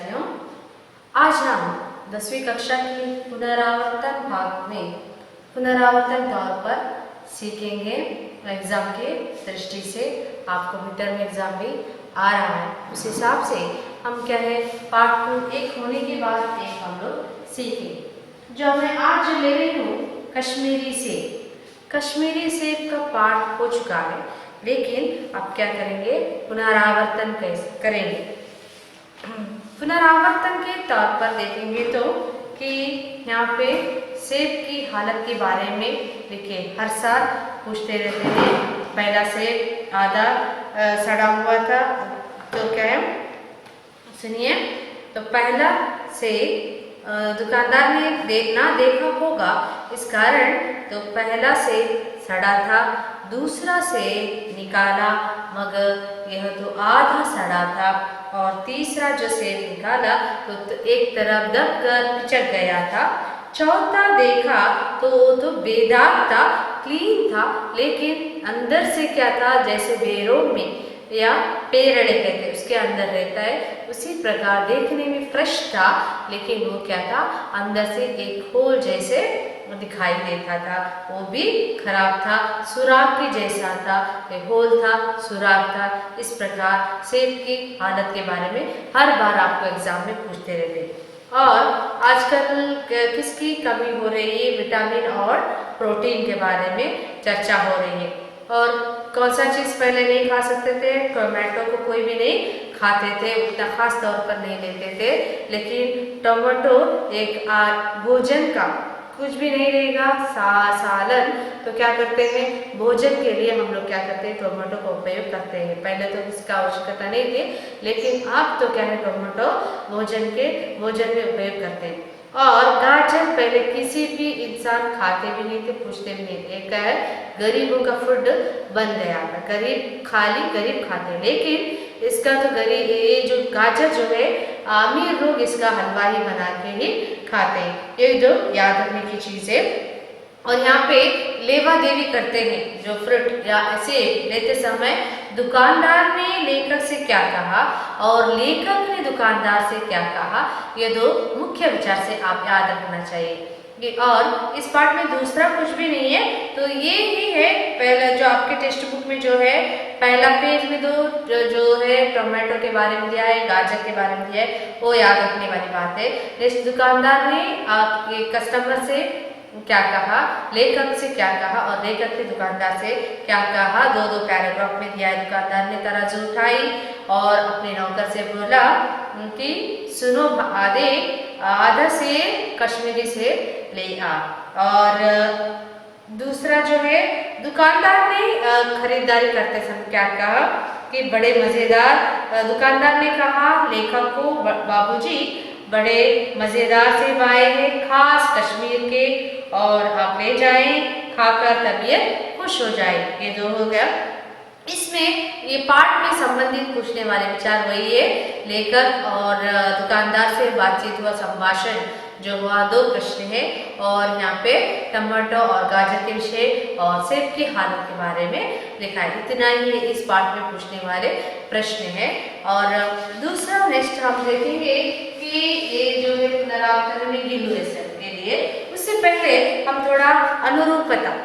विद्यार्थियों, आज हम 10वीं कक्षा की पुनरावर्तन भाग में पुनरावर्तन तौर पर सीखेंगे। एग्ज़ाम के दृष्टि से आपको मिड टर्म एग्ज़ाम भी आ रहा है, उस हिसाब से हम क्या है पार्ट 2 एक होने के बाद एक हम लोग सीखेंगे। जो मैं आज ले रही हूँ कश्मीरी सेब का पाठ हो चुका है, लेकिन अब क्या करेंगे, पुनरावर्तन कैसे करेंगे। पुनरावर्तन के तौर पर देखेंगे तो कि यहाँ पे सेब की हालत के बारे में लिखे, हर साल पूछते रहते हैं। पहला सेब आधा सड़ा हुआ था, तो क्या है सुनिए। तो पहला सेब दुकानदार ने ना देखा होगा, इस कारण तो पहला सेब सड़ा था। दूसरा सेब निकाला मगर यह तो आधा सड़ा था, और तीसरा जो सेब निकाला तो एक तरफ दब कर पिचक गया था। चौथा देखा तो बेदाग था, क्लीन था, लेकिन अंदर से क्या था, जैसे बेरों में या पेरड़े कहते उसके अंदर रहता है, उसी प्रकार देखने में फ्रेश था, लेकिन वो क्या था, अंदर से एक होल जैसे दिखाई देता था, वो भी खराब था, सुराख के जैसा था, होल था, सुराख था। इस प्रकार सेब की हालत के बारे में हर बार आपको एग्जाम में पूछते रहते। और आजकल किसकी कमी हो रही है, विटामिन और प्रोटीन के बारे में चर्चा हो रही है। और कौन सा चीज़ पहले नहीं खा सकते थे, टोमेटो को कोई भी नहीं खाते थे, उतना खास तौर पर नहीं लेते थे, लेकिन टोमेटो एक भोजन का कुछ भी नहीं रहेगा, सालन, तो क्या करते हैं, भोजन के लिए हम लोग क्या करते हैं, टोमेटो का उपयोग करते हैं। पहले तो इसका आवश्यकता नहीं थी, लेकिन अब तो क्या है, टोमेटो भोजन में उपयोग करते हैं। और गाजर पहले किसी भी इंसान खाते भी नहीं थे, पूछते भी नहीं थे, एक है गरीबों का फूड बन गया था, गरीब खाते, लेकिन इसका तो गरीब ये जो गाजर जो है, अमीर लोग इसका हलवा ही बना के ही खाते हैं, ये जो याद रखने की चीज़ है। और यहाँ पे लेवा देवी करते हैं, जो फ्रूट या सेब लेते समय दुकानदार ने लेखक से क्या कहा और लेखक ने दुकानदार से क्या कहा, ये दो मुख्य विचार से आप याद रखना चाहिए। और इस पार्ट में दूसरा कुछ भी नहीं है, तो ये ही है पहला जो आपके टेक्स्ट बुक में जो है, पहला पेज में जो है टोमेटो के बारे में दिया है, गाजर के बारे में दिया है, वो याद रखने वाली बात है। नेक्स्ट, दुकानदार ने आपके कस्टमर से क्या कहा, लेखक से क्या कहा और लेखक ने दुकानदार से क्या कहा, दो पैराग्राफ में दिया है। दुकानदार ने तराजू उठाई और अपने नौकर से बोला कि सुनो आधा से कश्मीरी से ले आ। और दूसरा जो है, दुकानदार ने खरीदारी करते समय क्या कहा कि बड़े मज़ेदार, दुकानदार ने कहा लेखक को, बाबूजी बड़े मज़ेदार सेब आए हैं, खास कश्मीर के, और आप ले जाएं, खाकर तबीयत खुश हो जाए। ये जो हो गया, इसमें ये पाठ में संबंधित पूछने वाले विचार वही है, लेखक और दुकानदार से बातचीत हुआ, संभाषण जो हुआ, दो प्रश्न है, और यहाँ पे टमाटो और गाजर के विषय और सेब की हालत के बारे में लिखा है। इतना ही इस पाठ में पूछने वाले प्रश्न है। और दूसरा नेक्स्ट हम देखेंगे कि ये जो है पुनरावर्तन में गिलुएशन के लिए, उससे पहले हम थोड़ा अनुरूपता।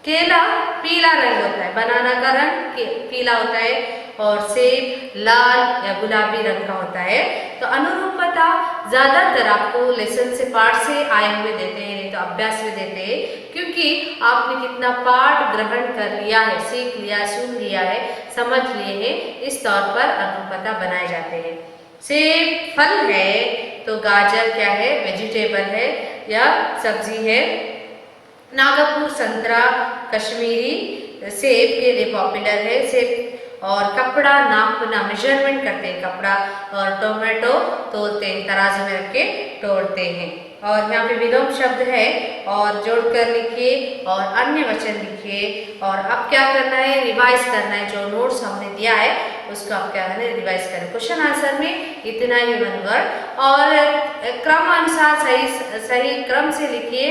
केला पीला रंग होता है, बनाना का रंग पीला होता है, और सेब लाल या गुलाबी रंग का होता है। तो अनुरूपता ज़्यादातर आपको लेसन से, पाठ से आए हुए देते हैं, नहीं तो अभ्यास में देते हैं, क्योंकि आपने कितना पाठ ग्रहण कर लिया है, सीख लिया, सुन लिया है, समझ लिए हैं, इस तौर पर अनुरूपता बनाए जाते हैं। सेब फल है, तो गाजर क्या है, वेजिटेबल है या सब्जी है। नागपुर संतरा कश्मीरी सेब के लिए पॉपुलर है। सेब और कपड़ा नापना, मेजरमेंट करते हैं कपड़ा, और टोमेटो तोलते हैं, तराजू में रख के तोड़ते हैं। और यहाँ पे विलोम शब्द है, और जोड़कर लिखिए और अन्य वचन लिखिए। और अब क्या करना है, रिवाइज करना है, जो नोट्स हमने दिया है उसको आप क्या करना है, रिवाइज करें। क्वेश्चन आंसर में इतना ही वन वर्ड, और क्रम अनुसार सही क्रम से लिखिए,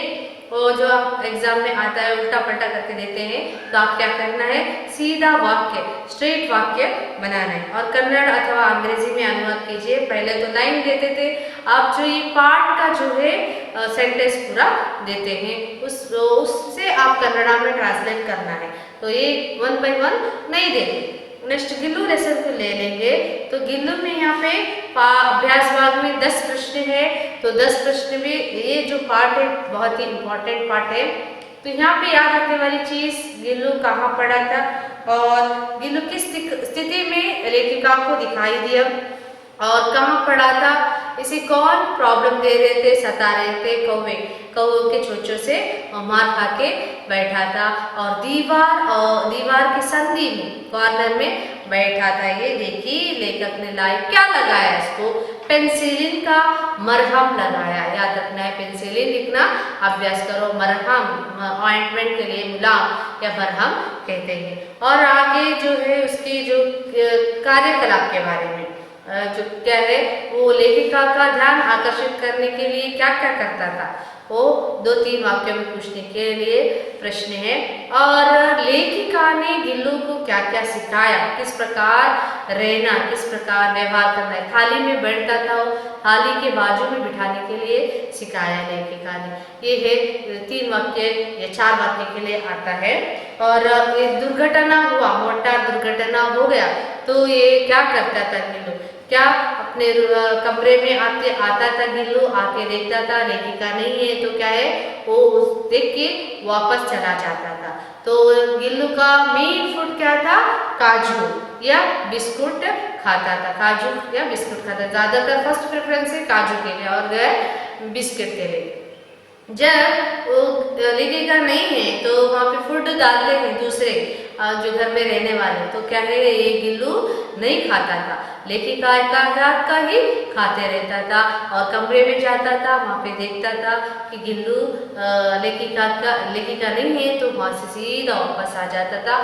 वो जो एग्जाम में आता है उल्टा पलटा करके देते हैं, तो आप क्या करना है, सीधा वाक्य, स्ट्रेट वाक्य बनाना है और कन्नड़ अथवा अंग्रेजी में अनुवाद कीजिए। पहले तो लाइन देते थे, आप जो ये पार्ट का जो है सेंटेंस पूरा देते हैं, उससे आप कन्नड़ा में ट्रांसलेट करना है। तो ये 1 by 1 नहीं देंगे। नेक्स्ट गिल्लू लेसन को ले लेंगे। तो गिल्लू में यहाँ पे अभ्यास भाग में 10 प्रश्न है। तो 10 प्रश्न में ये जो पार्ट है बहुत ही इम्पोर्टेंट पार्ट है। तो यहाँ पे याद रखने वाली चीज, गिल्लू कहाँ पड़ा था और गिल्लू किस स्थिति में लेखिका को दिखाई दिया और कहाँ पड़ा था, इसे कौन प्रॉब्लम दे रहे थे, सता रहे थे, कौवे के चोचों से मार खा के बैठा था और दीवार की संधि में कॉर्नर में बैठा था। ये देखिए लेखक ने लाइक क्या लगाया, इसको पेंसिलिन का मरहम लगाया। याद रखना है, पेंसिलिन लिखना अभ्यास करो। मरहम ऑइंटमेंट के लिए मुलाम या मरहम कहते हैं। और आगे जो है उसकी जो कार्यकलाप के बारे में जो क्या है, वो लेखिका का ध्यान आकर्षित करने के लिए क्या क्या करता था, वो 2-3 वाक्यों में पूछने के लिए प्रश्न है। और लेखिका ने गिल्लू को क्या क्या सिखाया, किस प्रकार रहना, किस प्रकार व्यवहार करना है। थाली में बैठता था, वो थाली के बाजू में बिठाने के लिए सिखाया लेखिका ने। ये है 3 वाक्य या 4 वाक्य के लिए आता है। और एक दुर्घटना हुआ, मोटार दुर्घटना हो गया, तो ये क्या करता था गिल्लू, क्या अपने कमरे में आता था गिल्लू, आके देखता था लेखिका नहीं है, तो क्या है वो देख के वापस चला जाता था। तो गिल्लू का मेन फूड क्या था, काजू या बिस्कुट खाता था। काजू या बिस्कुट खाता, ज्यादातर फर्स्ट प्रेफरेंस है काजू के लिए और बिस्किट के लिए। जब वो लेखिका नहीं है तो वहाँ पे फूड डालते हैं दूसरे जो घर में रहने वाले, तो क्या है ये गिल्लू नहीं खाता था, लेखिका का हाथ का ही खाते रहता था। और कमरे में जाता था, वहाँ पे देखता था कि गिल्लू लेखिका नहीं है, तो वहाँ से सीधा वापस आ जाता था।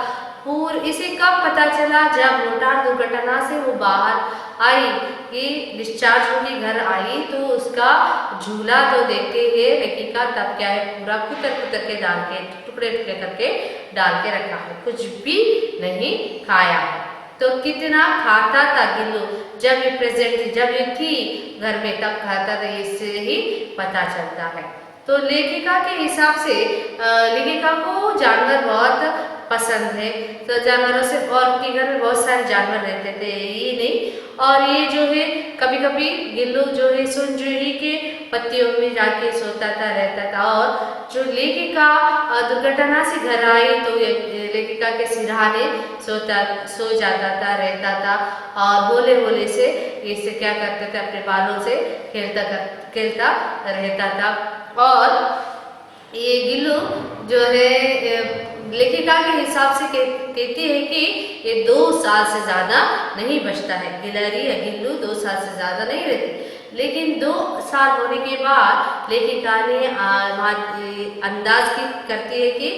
इसे कब पता चला, जब मोटार दुर्घटना से वो बाहर आई कि डिस्चार्ज होकर घर आई, तो उसका झूला तो देखते हैं लेखिका, तब क्या है पूरा कुतर के डाल के टुकड़े करके डाल के रखा है, कुछ भी नहीं खाया है। तो कितना खाता था गिल्लू जब ये प्रेजेंट थी, जब ये थी घर में, तब खाता था, इससे ही पता चलता है। तो लेखिका के हिसाब से लेखिका को जानवर बहुत पसंद है। तो जानवरों से, और उनके घर में बहुत सारे जानवर रहते थे, ये नहीं। और ये जो है कभी कभी गिल्लू जो है सुनजुही के पत्तियों में जाके सोता था, रहता था। और जो लेखिका दुर्घटना से घर आई तो ये लेखिका के सिरहाने सो जाता था, रहता था। और बोले बोले से इससे क्या करते थे, अपने बालों से खेलता रहता था। और ये गिल्लू जो है लेखिका के हिसाब से कहती है कि ये 2 साल से ज़्यादा नहीं बचता है। गिलहरी या गिल्लू 2 साल से ज़्यादा नहीं रहती, लेकिन 2 साल होने के बाद लेखिका ने अंदाज करती है कि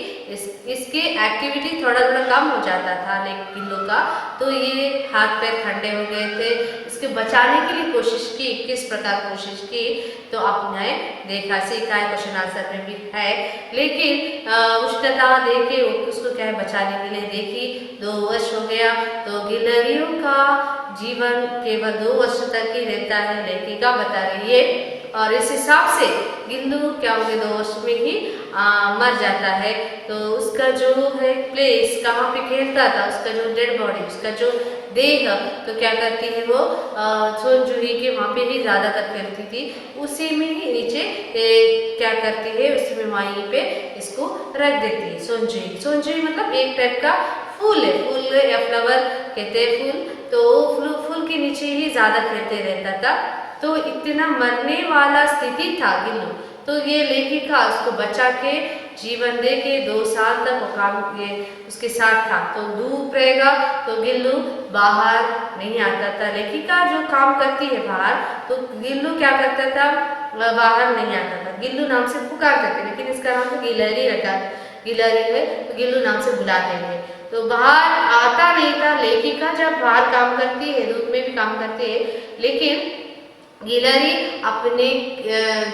इसके एक्टिविटी थोड़ा कम हो जाता था गिल्लू का, तो ये हाथ पैर ठंडे हो गए थे। इसके बचाने के लिए कोशिश की, किस प्रकार कोशिश की, तो आपने देखा, सीखा है, क्वेश्चन आंसर में भी है। लेकिन उष्णता देके उसको क्या है बचाने के लिए देखी, 2 वर्ष हो गया, तो गिलहरियों का जीवन केवल 2 वर्ष तक ही रहता है, लेखिका बता रही है। और इस हिसाब से गिल्लू क्या हो गया, 2 वर्ष में ही मर जाता है। तो उसका जो है प्लेस, कहाँ पे खेलता था, उसका जो डेड बॉडी, उसका जो देह, तो क्या करती है वो सोनजुही के वहाँ पे ही ज़्यादातर खेलती थी, उसी में ही नीचे क्या करती है, उसी में वहीं पे इसको रख देती है। सोनजुही मतलब एक टाइप का फूल है, फूल या फ्लावर कहते हैं फूल, तो फूल के नीचे ही ज़्यादा खेलते रहता था। तो इतना मरने वाला स्थिति था गिल्लू, तो ये लेखिका उसको बचा के जीवन दे के 2 साल तक वो काम ये उसके साथ था। तो धूप रहेगा तो गिल्लू बाहर नहीं आता था। लेखिका जो काम करती है बाहर, तो गिल्लू क्या करता था, बाहर नहीं आता था। गिल्लू नाम से पुकारते थे, लेकिन इसका नाम तो गिलहरी रखा, गिलहरी है तो गिल्लू नाम से बुलाते थे। तो बाहर आता नहीं था। लेखिका जब बाहर काम करती है, धूप में भी काम करती है, लेकिन गिलहरी अपने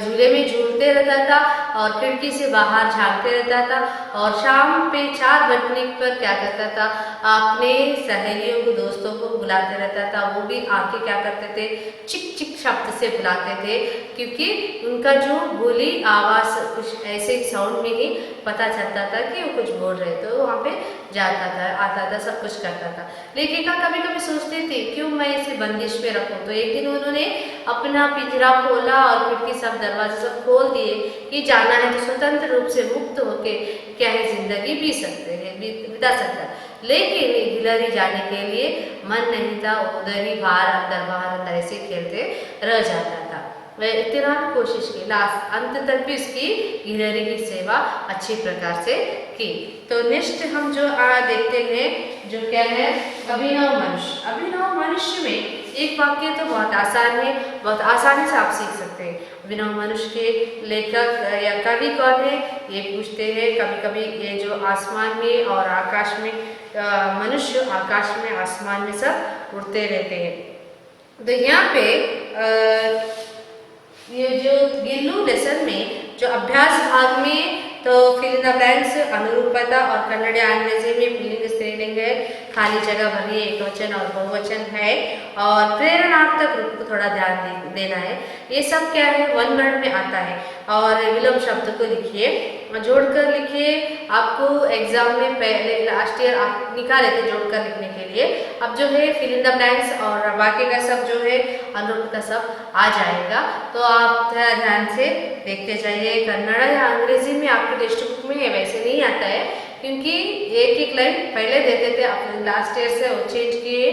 झूले में झूलते रहता था और खिड़की से बाहर झांकते रहता था और शाम पे 4 बजने पर क्या करता था, अपने सहेलियों को, दोस्तों को बुलाते रहता था। वो भी आके क्या करते थे, चिक चिक शब्द से बुलाते थे, क्योंकि उनका जो बोली आवाज़ कुछ ऐसे साउंड में ही पता चलता था कि वो कुछ बोल रहे, तो वहाँ पे जाता था, आता था, सब कुछ करता था। लेखिका कभी कभी सोचती थी क्यों मैं इसे बंदिश में रखूं, तो एक दिन उन्होंने अपना पिंजरा खोला और खिड़की सब दरवाजे सब खोल दिए कि जाना है तो स्वतंत्र रूप से मुक्त होके क्या है जिंदगी बिता सकता है। लेकिन गिलहरी जाने के लिए मन नहीं था, उधर ही बाहर अंदर ऐसे खेलते रह जाता था। वह इतना कोशिश की, लास्ट अंत तक भी उसकी गिलहरी की सेवा अच्छी प्रकार से की। तो नेक्स्ट हम जो देखते हैं जो क्या है, अभिनव मनुष्य। अभिनव मनुष्य में एक वाक्य तो बहुत आसान है, बहुत आसानी से आप सीख सकते हैं। अभिनव मनुष्य के लेखक या कवि कौन है, ये पूछते हैं कभी कभी। ये जो आसमान में और आकाश में मनुष्य, आकाश में आसमान में सब उड़ते रहते हैं। तो यहाँ पे ये जो गिल्लू लेसन में जो अभ्यास भाग में तो फिल इन द ब्लैंक्स अनुरूपता और कन्नड़ या अंग्रेजी में पुल्लिंग स्त्रीलिंग है, खाली जगह भरिए एकवचन और बहुवचन है, और प्रेरणार्थक रूप को थोड़ा ध्यान देना है। ये सब क्या है, वन वर्ड में आता है। और विलोम शब्द को लिखिए, जोड़कर लिखिए। आपको एग्जाम में पहले लास्ट ईयर आप निकाले थे जोड़कर लिखने के लिए। अब जो है फिल इन द ब्लैंक्स और बाकी का सब जो है अनुरूपता सब आ जाएगा, तो आप थोड़ा ध्यान से देखते जाइए। कन्नड़ या अंग्रेजी में आपके टेक्स्ट बुक में वैसे नहीं आता है, क्योंकि एक एक लाइन पहले देते थे, अपने लास्ट ईयर से वो चेंज किए,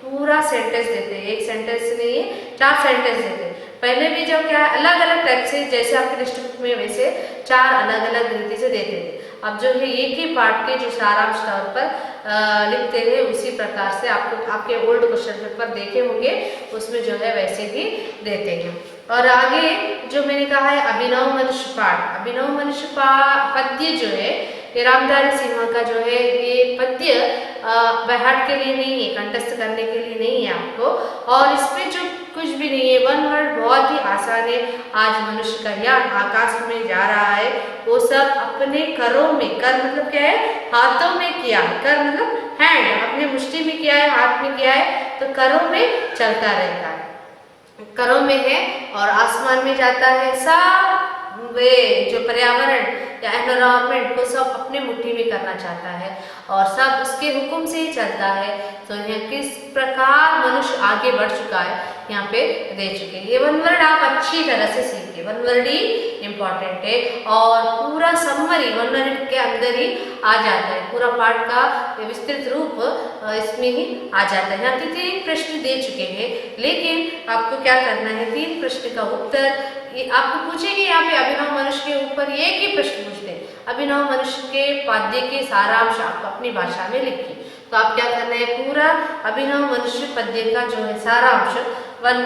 पूरा सेंटेंस देते हैं। एक सेंटेंस नहीं है, 4 सेंटेंस देते हैं। पहले भी जो क्या अलग अलग टाइप से, जैसे आपके टेक्स्ट बुक में वैसे 4 अलग अलग रीति से देते थे। अब जो है एक ही पार्ट के जो सारांश तौर पर लिखते हैं, उसी प्रकार से आपको आपके ओल्ड क्वेश्चन पेपर देखे होंगे, उसमें जो है वैसे ही देते हैं। और आगे जो मैंने कहा है अभिनव मनुष्य पाठ, अभिनव मनुष्य पद्य जो है ये रामधारी सिंह का जो है ये पद्य बहट के लिए नहीं है, कंठस्थ करने के लिए नहीं है आपको, और इसमें जो कुछ भी नहीं है, वन वर्ड बहुत ही आसान है। आज मनुष्य का यान आकाश में जा रहा है, वो सब अपने करों में, कर मतलब क्या है, हाथों में किया, कर मतलब हैंड, अपने मुट्ठी में किया है, हाथ में किया है, तो करों में चलता रहता है, करों में है और आसमान में जाता है। सब वे जो पर्यावरण या एनवायरमेंट को सब अपने मुट्ठी में करना चाहता है और सब उसके हुक्म से ही चलता है। तो यहाँ किस प्रकार मनुष्य आगे बढ़ चुका है यहाँ पे दे चुके हैं। ये वन वर्ड आप अच्छी तरह से सीखिए, वन वर्ड ही इम्पॉर्टेंट है और पूरा समरी वन वर्ड के अंदर ही आ जाता है, पूरा पाठ का विस्तृत रूप इसमें ही आ जाता है। यहाँ 3 प्रश्न दे चुके हैं, लेकिन आपको क्या करना है, 3 प्रश्न का उत्तर आपको पूछेंगे। यहाँ पे अभिनव मनुष्य के ऊपर एक ही प्रश्न पूछते हैं, अभिनव मनुष्य के पाद्य के सारांश आप अपनी भाषा में लिखिए। तो आप क्या करना है, पूरा अभिनव मनुष्य पद्य का जो है सारांश वन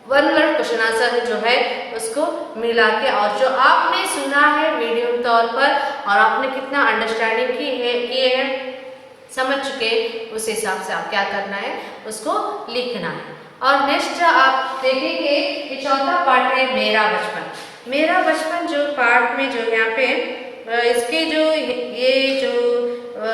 वर्ड क्वेश्चन आंसर जो है उसको मिला के, और जो आपने सुना है वीडियो तौर पर और आपने कितना अंडरस्टैंडिंग किए हैं, समझ चुके, उस हिसाब से आप क्या करना है, उसको लिखना है। और नेक्स्ट आप देखेंगे कि चौथा पार्ट है मेरा बचपन। मेरा बचपन जो पार्ट में जो यहाँ पे इसके जो ये जो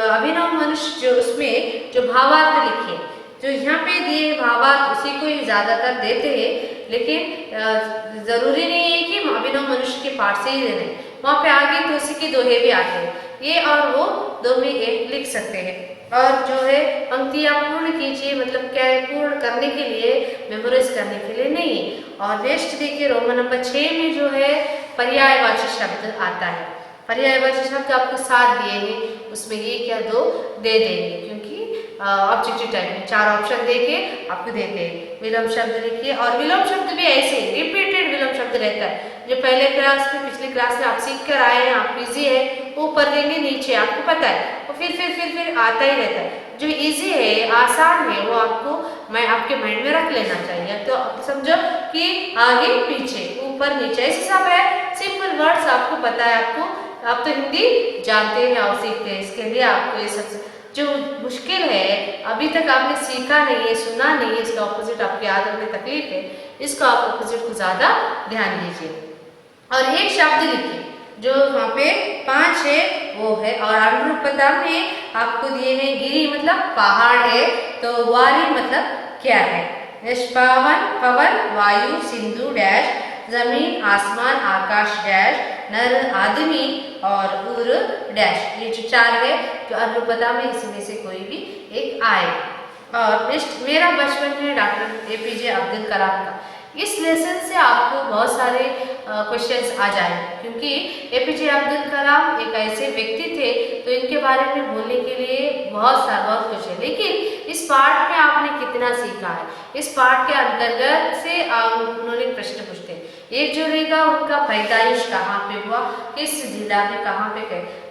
अभिनव मनुष्य जो उसमें जो भावार्थ लिखे, जो यहाँ पे दिए भावार्थ उसी को ही ज़्यादातर देते हैं, लेकिन ज़रूरी नहीं है कि अभिनव मनुष्य के पाठ से ही देने, वहाँ पे आगे तो उसी के दोहे भी आते हैं, ये और वो 2 में 1 लिख सकते हैं। और जो है पंक्तियाँ पूर्ण कीजिए, मतलब क्या है, पूर्ण करने के लिए, मेमोराइज करने के लिए नहीं है। और नेक्स्ट देखिए रोमन नंबर 6 में जो है पर्यायवाची शब्द आता है। पर्यायवाची शब्द आपको 7 दिए हैं, उसमें 1 या 2 दे देंगे, क्योंकि ऑब्जेक्टिव टाइप में 4 ऑप्शन देके आपको देते हैं। विलोम शब्द लिखिए, और विलोम शब्द भी ऐसे रिपीटेड विलोम शब्द रहता है, जो पहले क्लास में पिछली क्लास में आप सीख कर आए हैं, आप इजी है, ऊपर देंगे नीचे आपको पता है, और फिर आता ही रहता है। जो इजी है, आसान है, वो आपको मैं आपके माइंड में रख लेना चाहिए। तो समझो कि आगे पीछे ऊपर नीचे ऐसे सब है, सिंपल वर्ड्स आपको पता है, आपको आप तो हिंदी जानते हैं और सीखते हैं, इसके लिए आपको ये सब जो मुश्किल है, अभी तक आपने सीखा नहीं है, सुना नहीं है, इसका ऑपोजिट आपको याद रखने तकलीफ है, इसको आप अपोजिट को ज़्यादा ध्यान दीजिए। और एक शब्द लिखिए जो वहाँ पे 5 है वो है, और अनुरूपता में आपको दिए हैं गिरी मतलब पहाड़ है, तो वारी मतलब क्या है। निष्पावन पवन वायु सिंधु डैश, जमीन आसमान आकाश डैश, नर आदमी और उर डैश। ये जो 4 है तो अनुरूपता में इसमें से कोई भी एक आए। और नेक्स्ट, मेरा बचपन है डॉक्टर APJ अब्दुल कलाम का। इस लेसन से आपको बहुत सारे क्वेश्चंस आ जाए, क्योंकि APJ अब्दुल कलाम एक ऐसे व्यक्ति थे तो इनके बारे में बोलने के लिए बहुत कुछ है, लेकिन इस पार्ट में आपने कितना सीखा है, इस पार्ट के अंतर्गत से उन्होंने प्रश्न पूछते हैं। एक जो रहेगा उनका पैदाइश कहाँ पे हुआ, किस जिला में कहाँ पे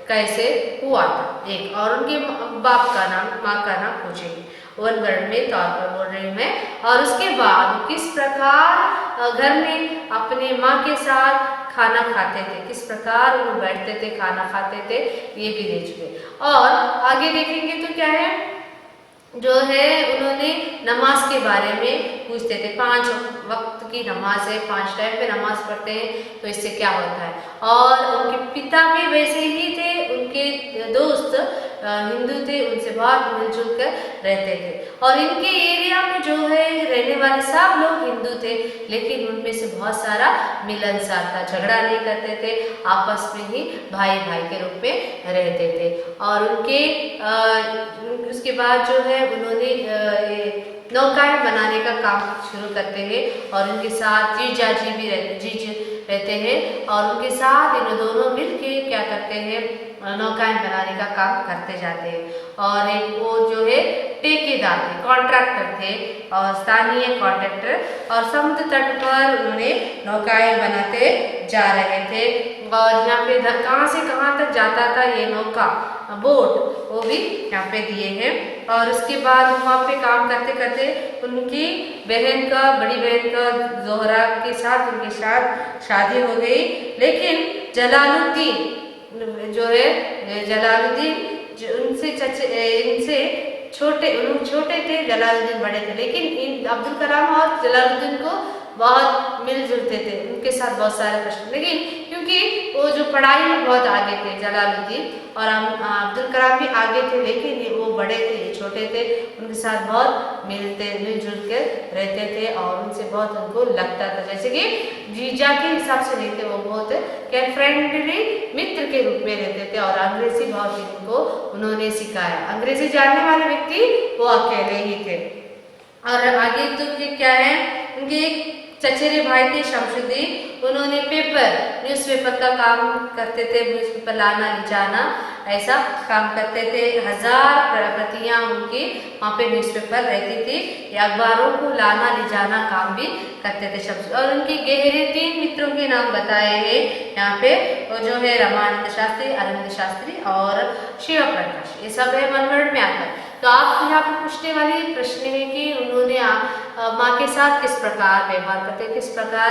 कैसे हुआ था एक, और उनके बाप का नाम माँ का नाम पूछेंगे वन वर्ड में तौर पर बोल रही हूँ मैं। और उसके बाद किस प्रकार घर में अपने माँ के साथ खाना खाते थे, किस प्रकार वो बैठते थे खाना खाते थे, ये भी दे चुके। और आगे देखेंगे तो क्या है जो है उन्होंने नमाज के बारे में पूछते थे। 5 वक्त की नमाज है, 5 टाइम पे नमाज पढ़ते हैं तो इससे क्या होता है। और उनके पिता भी वैसे ही थे, उनके दोस्त हिंदू थे, उनसे बहुत मिलजुल कर रहते थे। और इनके एरिया में जो है रहने वाले सब लोग हिंदू थे, लेकिन उनमें से बहुत सारा मिलनसार था, झगड़ा नहीं करते थे, आपस में ही भाई भाई के रूप में रहते थे। और उनके उसके बाद जो है उन्होंने नौकाएं बनाने का काम शुरू करते हैं, और उनके साथ जीजा जी भी रहते हैं, और उनके साथ इन दोनों मिलके क्या करते हैं नौकाएं बनाने का काम करते जाते हैं। और एक वो जो है ठेकेदार थे, कॉन्ट्रैक्टर थे, और स्थानीय कॉन्ट्रैक्टर, और समुद्र तट पर उन्होंने नौकाएं बनाते जा रहे थे। और यहाँ पे कहाँ से कहाँ तक जाता था ये नौका बोट, वो भी यहाँ पे दिए हैं। और उसके बाद वहाँ पे काम करते करते उनकी बहन का, बड़ी बहन का जोहरा के साथ उनके साथ शादी हो गई, लेकिन जलालुद्दीन जो है इनसे छोटे थे, जलालुद्दीन बड़े थे, लेकिन अब्दुल कलाम और जलालुद्दीन को बहुत मिलजुलते थे, उनके साथ बहुत सारे प्रश्न, लेकिन क्योंकि वो जो पढ़ाई में बहुत आगे थे जलालुद्दीन, और अब्दुल कलाम भी आगे थे, लेकिन वो बड़े थे ये छोटे थे, उनके साथ बहुत मिलजुल के रहते थे, और उनसे बहुत उनको लगता था जैसे कि जीजा के हिसाब से नहीं थे, वो बहुत क्या फ्रेंडली मित्र के रूप में रहते थे। और अंग्रेजी बहुत उनको उन्होंने सिखाया, अंग्रेजी जानने वाले व्यक्ति वो अकेले ही थे। और आगे तो क्या है, उनके एक चचेरे भाई थे शमशुद्दीन, उन्होंने न्यूज़पेपर का काम करते थे, न्यूज़पेपर लाना ले जाना ऐसा काम करते थे। 1000 प्रतियां उनकी वहाँ पे न्यूज़पेपर रहती थी, अखबारों को लाना ले जाना काम भी करते थे शमशुद्दीन। और उनके गहरे 3 मित्रों के नाम बताए हैं यहाँ पे, वो जो है रामानंद शास्त्री, अरविंद शास्त्री और शिव प्रकाश, ये सब है वन वर्ड में आता है। तो आप यहाँ पे पूछने वाले प्रश्न है कि उन्होंने माँ के साथ किस प्रकार व्यवहार करते, किस प्रकार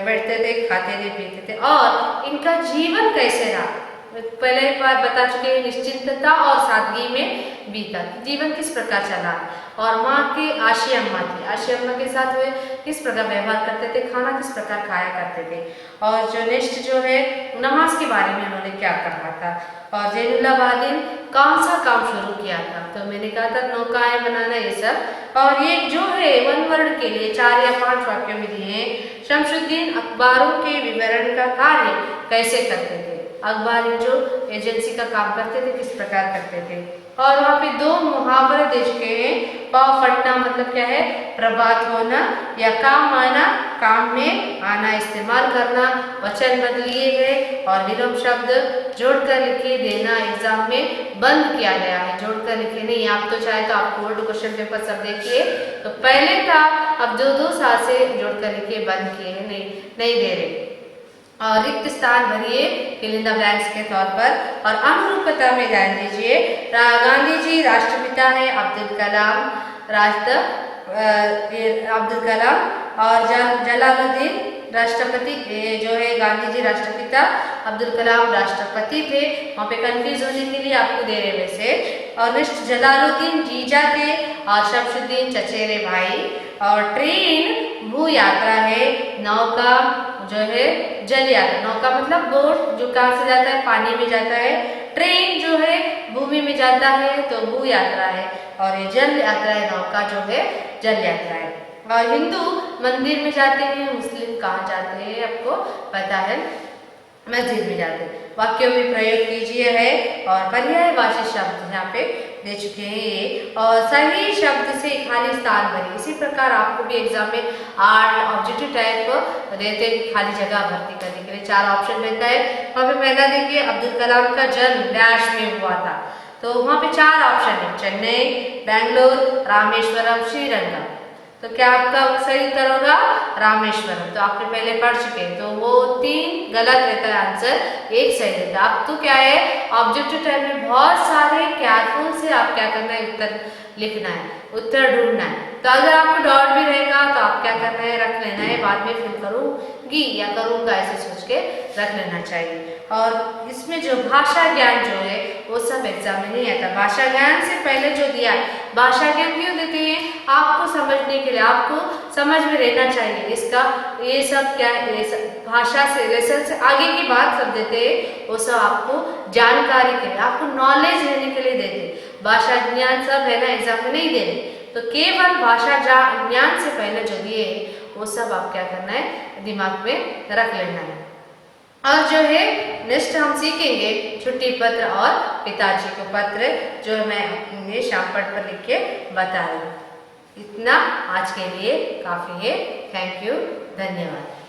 बैठते थे, खाते थे, पीते थे, और इनका जीवन कैसे रहा। पहले एक बार बता चुके हैं, निश्चिंतता और सादगी में बीता, जीवन किस प्रकार चला। और माँ की आशी अम्मा थी, आशी अम्मा के साथ वे किस प्रकार व्यवहार करते थे, खाना किस प्रकार खाया करते थे। और जो नेक्स्ट जो है नमाज के बारे में उन्होंने क्या कहा था, और जैनुलाब्दीन कौन सा काम शुरू किया था, तो मैंने कहा था नौकाएं बनाना ये सब। और ये जो है वन वर्ड के लिए 4 या 5 वाक्य में दिए हैं। शमशुद्दीन अखबारों के विवरण का कार्य कैसे करते थे, अखबार जो एजेंसी का काम करते थे किस प्रकार करते थे। और वहाँ पे 2 मुहावरे दे चुके हैं। पाव फटना मतलब क्या है, प्रभात होना, या काम आना, काम में आना, इस्तेमाल करना, वचन बदलिए गए, और विलोम शब्द जोड़कर लिखे देना एग्जाम में बंद किया गया है, जोड़कर लिखे नहीं। आप तो चाहे तो आप बोर्ड क्वेश्चन पेपर सब देखिए, तो पहले था, अब 2-2 साल से जोड़कर लिखे बंद किए हैं, नहीं दे रहे। और रिक्त स्थान भरिए फिल इन द ब्लैंक्स के तौर पर। और अनुरूपता में ध्यान दीजिए, गांधी जी राष्ट्रपिता है, अब्दुल कलाम और जलालुद्दीन राष्ट्रपति जो है, गांधी जी राष्ट्रपिता, अब्दुल कलाम राष्ट्रपति थे। वहाँ पे कंफ्यूज होने के लिए आपको दे रहे वैसे। और नेक्स्ट जलालुद्दीन जीजा थे, और शमशुद्दीन चचेरे भाई, और ट्रेन भू यात्रा है, नौका जो है जल यात्रा। नौका मतलब बोट जो कहाँ से जाता है, पानी में जाता है। ट्रेन जो है भूमि में जाता है तो भू यात्रा है, और ये जल यात्रा है, नौका जो है जल यात्रा है। और हिंदू मंदिर में जाते हैं, मुस्लिम कहाँ जाते हैं आपको पता है, मस्जिद में जाते हैं। वाक्यों में प्रयोग कीजिए है, और पर्यायवाची शब्द यहाँ पे दे चुके हैं ये, और सही शब्द से खाली स्थान भरिए। इसी प्रकार आपको भी एग्जाम में 8 ऑब्जेक्टिव टाइप देते हैं खाली जगह भर्ती करने के लिए। 4 ऑप्शन रहता है। वहाँ पे पहला देखिए, अब्दुल कलाम का जन्म डैश में हुआ था, तो वहाँ पे 4 ऑप्शन है, चेन्नई, बेंगलोर, रामेश्वरम, श्रीरंगम। तो क्या आपका सही उत्तर होगा रामेश्वरम। तो आपने पहले पढ़ चुके हैं, तो वो 3 गलत रहता है आंसर, 1 सही रहता है। अब तो क्या है, ऑब्जेक्टिव टाइप में बहुत सारे केयरफुल से आप क्या करना है, उत्तर लिखना है, उत्तर ढूंढना है। तो अगर आपको डाउट भी रहेगा तो आप क्या करना है, रख लेना है, बाद में फिर करूँगी या करूँगा ऐसे सोच के रख लेना चाहिए। और इसमें जो भाषा ज्ञान जो है वो सब एग्जाम में नहीं आता। भाषा ज्ञान से पहले जो दिया है, भाषा ज्ञान क्यों देते हैं, आपको समझने के लिए, आपको समझ में रहना चाहिए इसका, ये सब क्या है, ये सब भाषा से लेसन से आगे की बात सब देते हैं, वो सब आपको जानकारी के लिए, आपको नॉलेज लेने के लिए देते हैं। भाषा ज्ञान सब है ना, एग्जाम में नहीं दे रहे, तो केवल भाषा ज्ञान से पहले जो दिए वो सब आप क्या करना है, दिमाग में रख लेना है। और जो है नेक्स्ट हम सीखेंगे छुट्टी पत्र और पिताजी को पत्र, जो मैं शामपट पर लिख के बता रही हूँ। इतना आज के लिए काफ़ी है। थैंक यू, धन्यवाद।